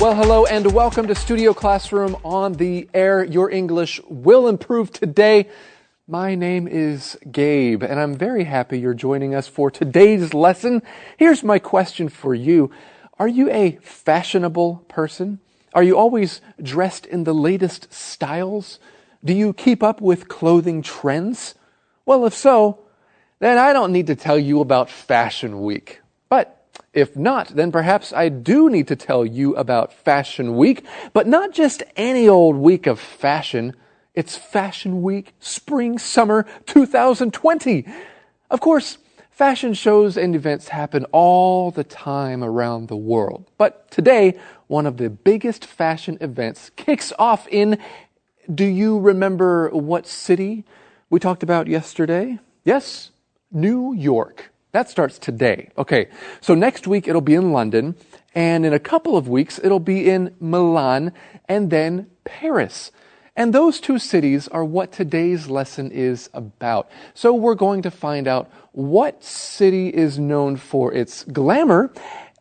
Well, hello and welcome to Studio Classroom on the air. Your English will improve today. My name is Gabe, and I'm very happy you're joining us for today's lesson. Here's my question for you. Are you a fashionable person? Are you always dressed in the latest styles? Do you keep up with clothing trends? Well, if so, then I don't need to tell you about Fashion Week. But if not, then perhaps I do need to tell you about Fashion Week, but not just any old week of fashion. It's Fashion Week, Spring, Summer 2020. Of course, fashion shows and events happen all the time around the world. But today, one of the biggest fashion events kicks off in, do you remember what city we talked about yesterday? Yes, New York. That starts today. Okay, so next week it'll be in London, and in a couple of weeks it'll be in Milan, and then Paris. And those two cities are what today's lesson is about. So we're going to find out what city is known for its glamour,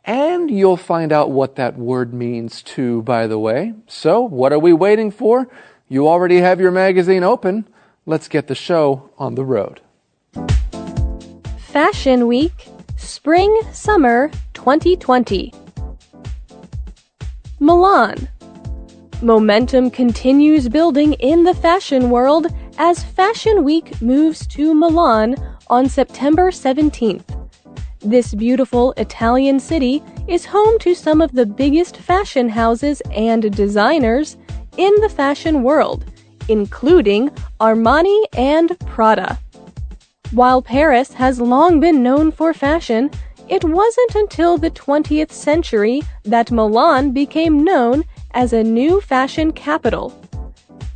and you'll find out what that word means too, by the way. So what are we waiting for? You already have your magazine open. Let's get the show on the road. Fashion Week, Spring, Summer 2020. Milan. Momentum continues building in the fashion world as Fashion Week moves to Milan on September 17th. This beautiful Italian city is home to some of the biggest fashion houses and designers in the fashion world, including Armani and Prada. While Paris has long been known for fashion, it wasn't until the 20th century that Milan became known as a new fashion capital.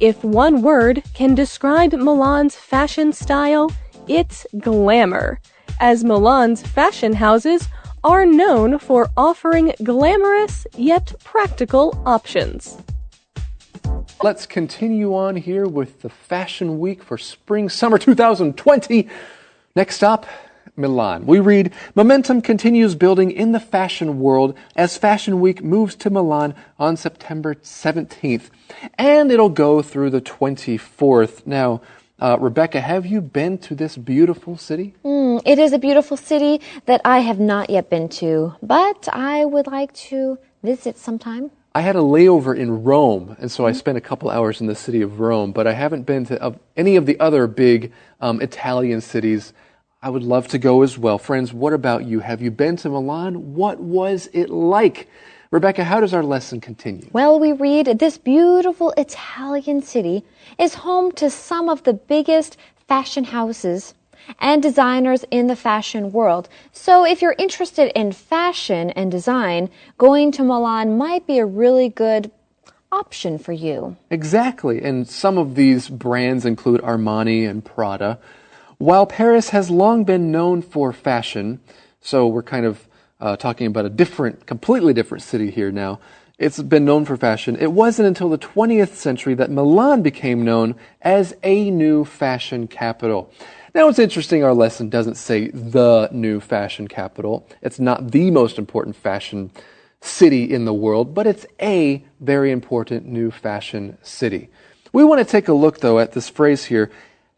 If one word can describe Milan's fashion style, it's glamour, as Milan's fashion houses are known for offering glamorous yet practical options. Let's continue on here with the Fashion Week for Spring, Summer 2020. Next stop, Milan. We read, momentum continues building in the fashion world as Fashion Week moves to Milan on September 17th. And it'll go through the 24th. Now, Rebecca, have you been to this beautiful city? It is a beautiful city that I have not yet been to, but I would like to visit sometime. I had a layover in Rome, and so I spent a couple hours in the city of Rome, but I haven't been to any of the other big Italian cities. I would love to go as well. Friends, what about you? Have you been to Milan? What was it like? Rebecca, how does our lesson continue? Well, we read, this beautiful Italian city is home to some of the biggest fashion houses and designers in the fashion world. So if you're interested in fashion and design, going to Milan might be a really good option for you. Exactly, and some of these brands include Armani and Prada. While Paris has long been known for fashion, so we're kind of talking about a completely different city here now. It's been known for fashion. It wasn't until the 20th century that Milan became known as a new fashion capital. Now, it's interesting our lesson doesn't say the new fashion capital. It's not the most important fashion city in the world, but it's a very important new fashion city. We want to take a look, though, at this phrase here,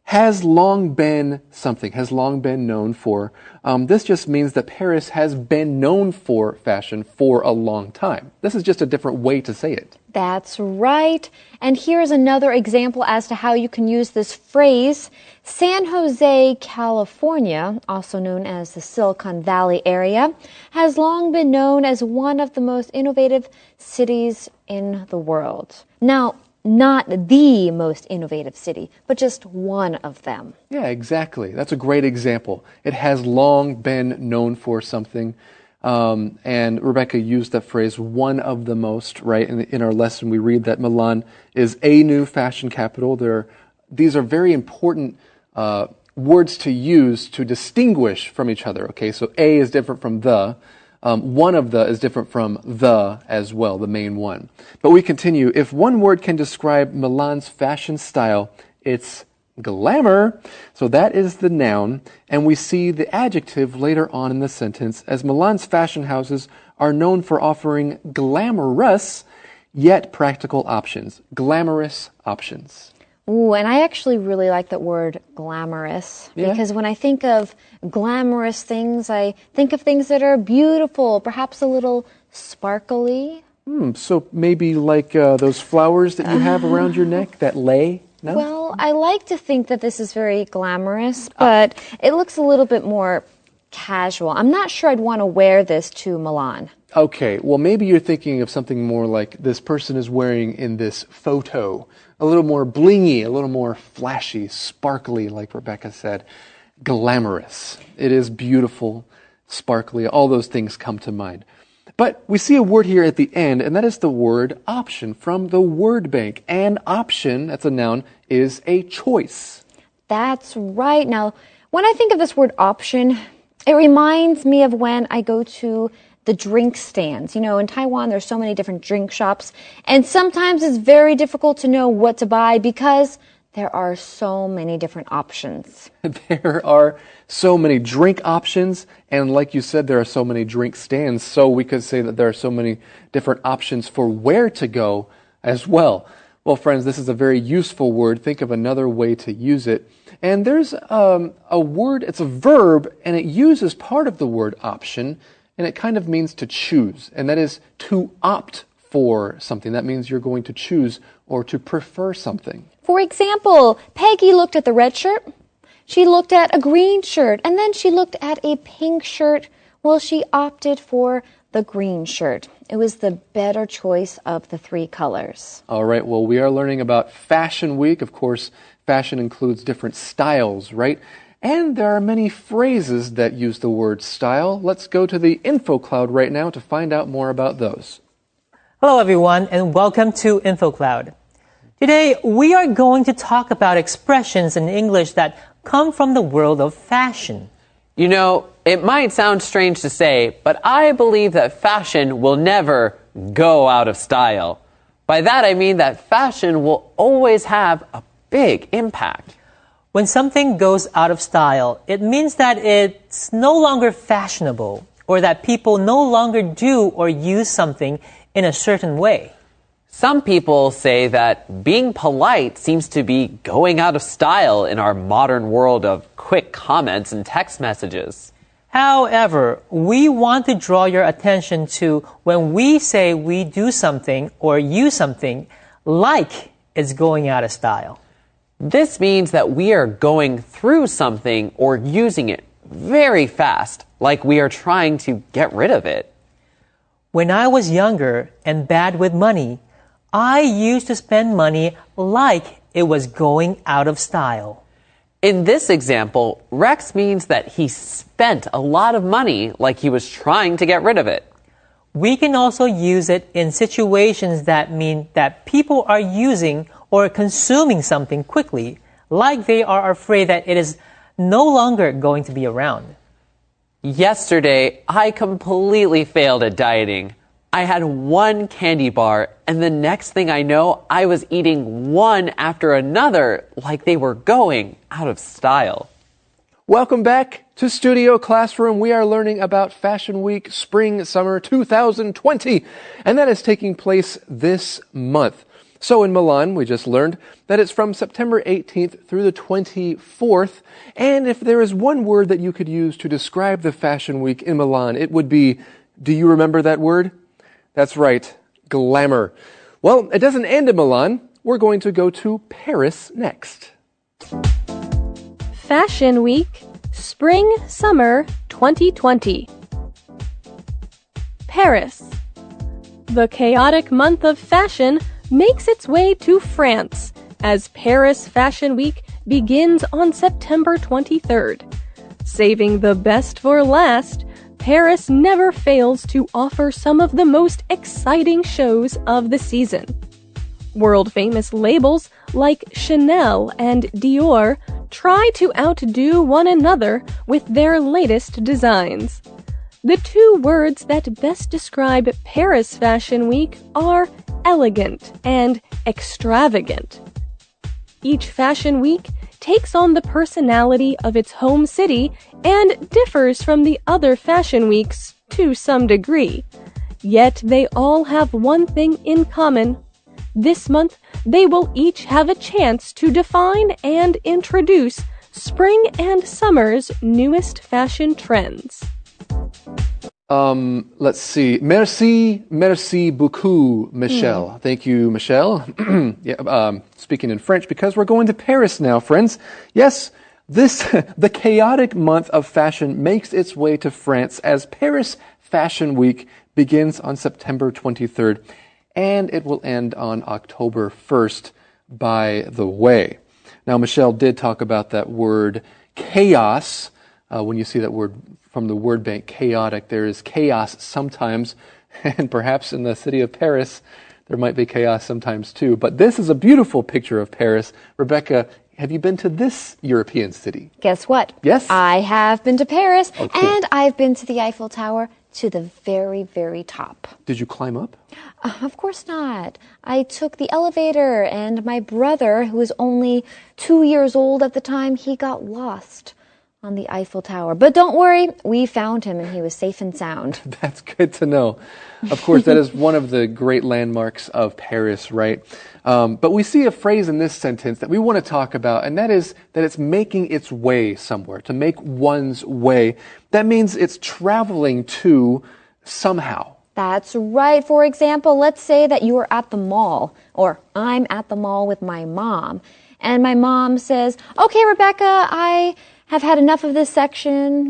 has long been something, has long been known for. This just means that Paris has been known for fashion for a long time. This is just a different way to say it. That's right. And here's another example as to how you can use this phrase. San Jose, California, also known as the Silicon Valley area, has long been known as one of the most innovative cities in the world. Now, not the most innovative city, but just one of them. Yeah, exactly. That's a great example. It has long been known for something. And Rebecca used that phrase, one of the most, right? In our lesson, we read that Milan is a new fashion capital. These are very important words to use to distinguish from each other. Okay, so A is different from the. One of the is different from the as well, the main one. But we continue. If one word can describe Milan's fashion style, it's glamour. So that is the noun, and we see the adjective later on in the sentence, as Milan's fashion houses are known for offering glamorous yet practical options. Glamorous options. Ooh, and I actually really like that word glamorous because when I think of glamorous things, I think of things that are beautiful, perhaps a little sparkly. So maybe like those flowers that you have around your neck that lay? No? Well, I like to think that this is very glamorous, but it looks a little bit more casual. I'm not sure I'd want to wear this to Milan. Okay, well maybe you're thinking of something more like this person is wearing in this photo. A little more blingy, a little more flashy, sparkly, like Rebecca said. Glamorous. It is beautiful, sparkly, all those things come to mind. But we see a word here at the end, and that is the word option from the word bank. And option, that's a noun, is a choice. That's right. Now, when I think of this word option, it reminds me of when I go to the drink stands. You know, in Taiwan, there's so many different drink shops, and sometimes it's very difficult to know what to buy because there are so many different options. There are so many drink options, and like you said, there are so many drink stands, so we could say that there are so many different options for where to go as well. Well, friends, this is a very useful word. Think of another way to use it. And there's a word, it's a verb, and it uses part of the word option, and it kind of means to choose, and that is to opt for something. That means you're going to choose or to prefer something. For example, Peggy looked at the red shirt, she looked at a green shirt, and then she looked at a pink shirt. Well, she opted for the green shirt. It was the better choice of the three colors. All right, well, we are learning about Fashion Week. Of course, fashion includes different styles, right? And there are many phrases that use the word style. Let's go to the info cloud right now to find out more about those. Hello everyone and welcome to InfoCloud. Today we are going to talk about expressions in English that come from the world of fashion. You know, it might sound strange to say, but I believe that fashion will never go out of style. By that I mean that fashion will always have a big impact. When something goes out of style, it means that it's no longer fashionable or that people no longer do or use something in a certain way. Some people say that being polite seems to be going out of style in our modern world of quick comments and text messages. However, we want to draw your attention to when we say we do something or use something like it's going out of style. This means that we are going through something or using it very fast, like we are trying to get rid of it. When I was younger and bad with money, I used to spend money like it was going out of style. In this example, Rex means that he spent a lot of money like he was trying to get rid of it. We can also use it in situations that mean that people are using or consuming something quickly, like they are afraid that it is no longer going to be around. Yesterday, I completely failed at dieting. I had one candy bar, and the next thing I know, I was eating one after another like they were going out of style. Welcome back to Studio Classroom. We are learning about Fashion Week Spring Summer 2020, and that is taking place this month. So in Milan, we just learned that it's from September 18th through the 24th. And if there is one word that you could use to describe the Fashion Week in Milan, it would be, do you remember that word? That's right, glamour. Well, it doesn't end in Milan. We're going to go to Paris next. Fashion Week, Spring Summer 2020. Paris. The chaotic month of fashion makes its way to France as Paris Fashion Week begins on September 23rd. Saving the best for last, Paris never fails to offer some of the most exciting shows of the season. World-famous labels like Chanel and Dior try to outdo one another with their latest designs. The two words that best describe Paris Fashion Week are elegant and extravagant. Each fashion week takes on the personality of its home city and differs from the other fashion weeks to some degree. Yet they all have one thing in common. This month, they will each have a chance to define and introduce spring and summer's newest fashion trends. Let's see. Merci beaucoup, Michelle. Thank you, Michelle. Speaking in French, because we're going to Paris now, friends. Yes, the chaotic month of fashion makes its way to France as Paris Fashion Week begins on September 23rd, and it will end on October 1st, by the way. Now, Michelle did talk about that word chaos. When you see that word from the word bank, chaotic, there is chaos sometimes, and perhaps in the city of Paris, there might be chaos sometimes too. But this is a beautiful picture of Paris. Rebecca, have you been to this European city? Guess what? Yes? I have been to Paris, Oh, cool. and I've been to the Eiffel Tower to the very, very top. Did you climb up? Of course not. I took the elevator, and my brother, who was only 2 years old at the time, he got lost on the Eiffel Tower. But don't worry, we found him, and he was safe and sound. That's good to know. Of course, that is one of the great landmarks of Paris, right? But we see a phrase in this sentence that we want to talk about, and that is that it's making its way somewhere, to make one's way. That means it's traveling to somehow. That's right. For example, let's say that you are at the mall, or I'm at the mall with my mom, and my mom says, "Okay, Rebecca, I have had enough of this section,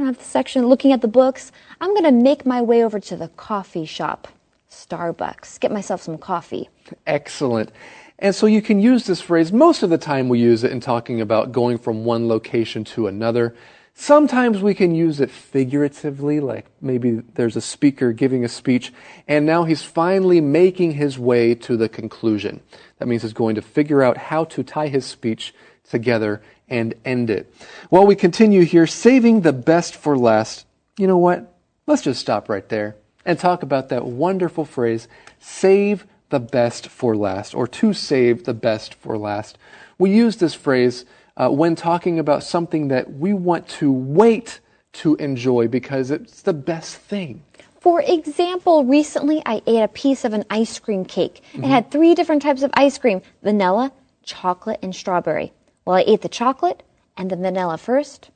looking at the books. I'm going to make my way over to the coffee shop, Starbucks, get myself some coffee." Excellent. And so you can use this phrase. Most of the time we use it in talking about going from one location to another. Sometimes we can use it figuratively, like maybe there's a speaker giving a speech, and now he's finally making his way to the conclusion. That means he's going to figure out how to tie his speech together and end it. Well, we continue here, saving the best for last. You know what? Let's just stop right there and talk about that wonderful phrase, save the best for last, or to save the best for last. We use this phrase when talking about something that we want to wait to enjoy because it's the best thing. For example, recently I ate a piece of an ice cream cake. It had 3 different types of ice cream: vanilla, chocolate, and strawberry. Well, I ate the chocolate and the vanilla first,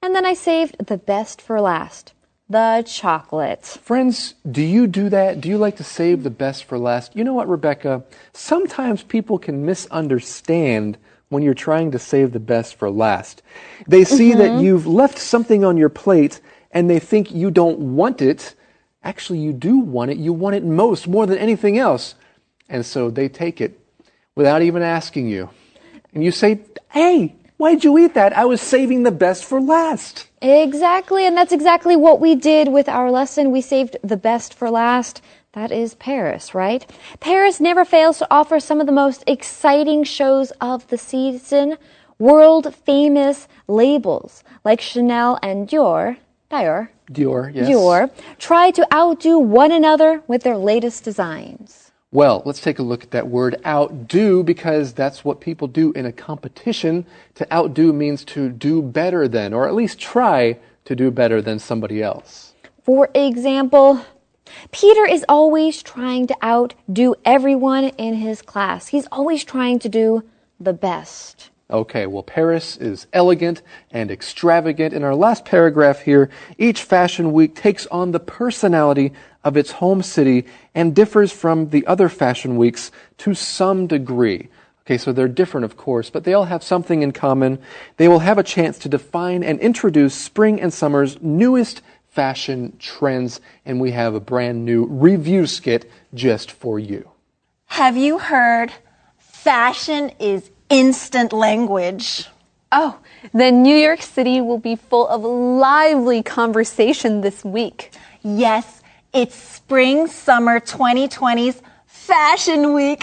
and then I saved the best for last, the chocolate. Friends, do you do that? Do you like to save the best for last? You know what, Rebecca? Sometimes people can misunderstand when you're trying to save the best for last. They see that you've left something on your plate and they think you don't want it. Actually, you do want it. You want it more than anything else. And so they take it without even asking you. And you say, "Hey, why'd you eat that? I was saving the best for last." Exactly, and that's exactly what we did with our lesson. We saved the best for last. That is Paris, right? Paris never fails to offer some of the most exciting shows of the season. World-famous labels like Chanel and Dior, Dior, yes. Dior, try to outdo one another with their latest designs. Well, let's take a look at that word outdo, because that's what people do in a competition. To outdo means to do better than, or at least try to do better than somebody else. For example, Peter is always trying to outdo everyone in his class. He's always trying to do the best. Okay, well, Paris is elegant and extravagant. In our last paragraph here, each fashion week takes on the personality of its home city and differs from the other fashion weeks to some degree. Okay, so they're different, of course, but they all have something in common. They will have a chance to define and introduce spring and summer's newest fashion trends, and we have a brand new review skit just for you. Have you heard? Fashion is instant language. Oh, then New York City will be full of lively conversation this week. Yes, it's Spring Summer 2020's Fashion Week.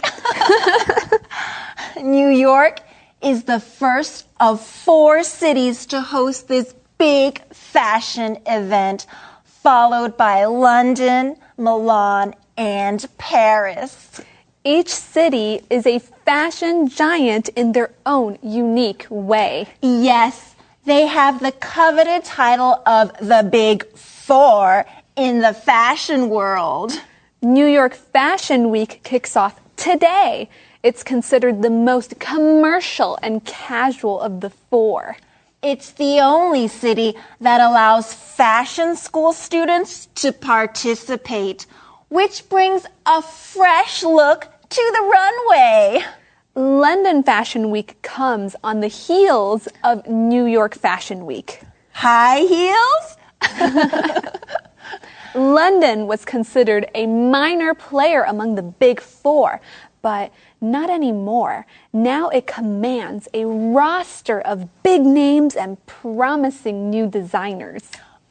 New York is the first of 4 cities to host this big fashion event, followed by London, Milan, and Paris. Each city is a fashion giant in their own unique way. Yes, they have the coveted title of the Big Four in the fashion world. New York Fashion Week kicks off today. It's considered the most commercial and casual of the four. It's the only city that allows fashion school students to participate, which brings a fresh look to the runway. London Fashion Week comes on the heels of New York Fashion Week. High heels? London was considered a minor player among the big four, but not anymore. Now it commands a roster of big names and promising new designers.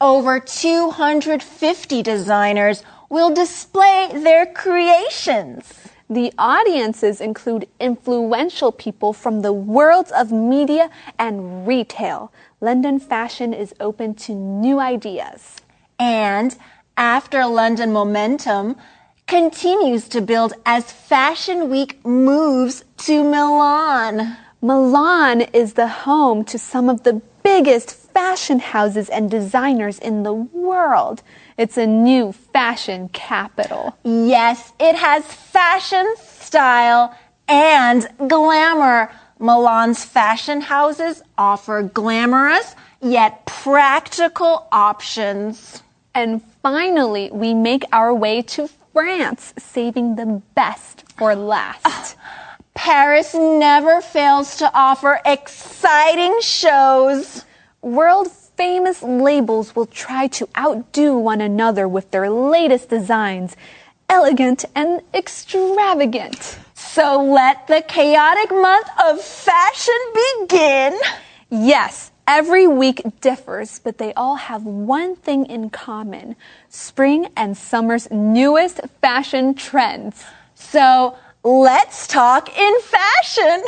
Over 250 designers will display their creations. The audiences include influential people from the worlds of media and retail. London fashion is open to new ideas. And after London momentum continues to build as Fashion Week moves to Milan. Milan is the home to some of the biggest fashion houses and designers in the world. It's a new fashion capital. Yes, it has fashion, style, and glamour. Milan's fashion houses offer glamorous yet practical options. And finally, we make our way to France, saving the best for last. Paris never fails to offer exciting shows. World-famous labels will try to outdo one another with their latest designs, elegant and extravagant. So let the chaotic month of fashion begin. Yes, every week differs, but they all have one thing in common: spring and summer's newest fashion trends. So let's talk in fashion.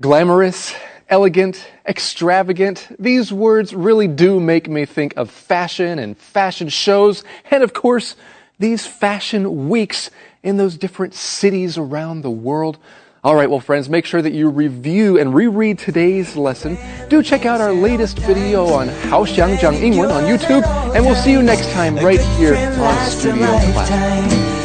Glamorous, elegant, extravagant. These words really do make me think of fashion and fashion shows, and of course, these fashion weeks in those different cities around the world. All right, well, friends, make sure that you review and reread today's lesson. Do check out our latest video on 好想讲英文 on YouTube, and we'll see you next time right here on Studio Class.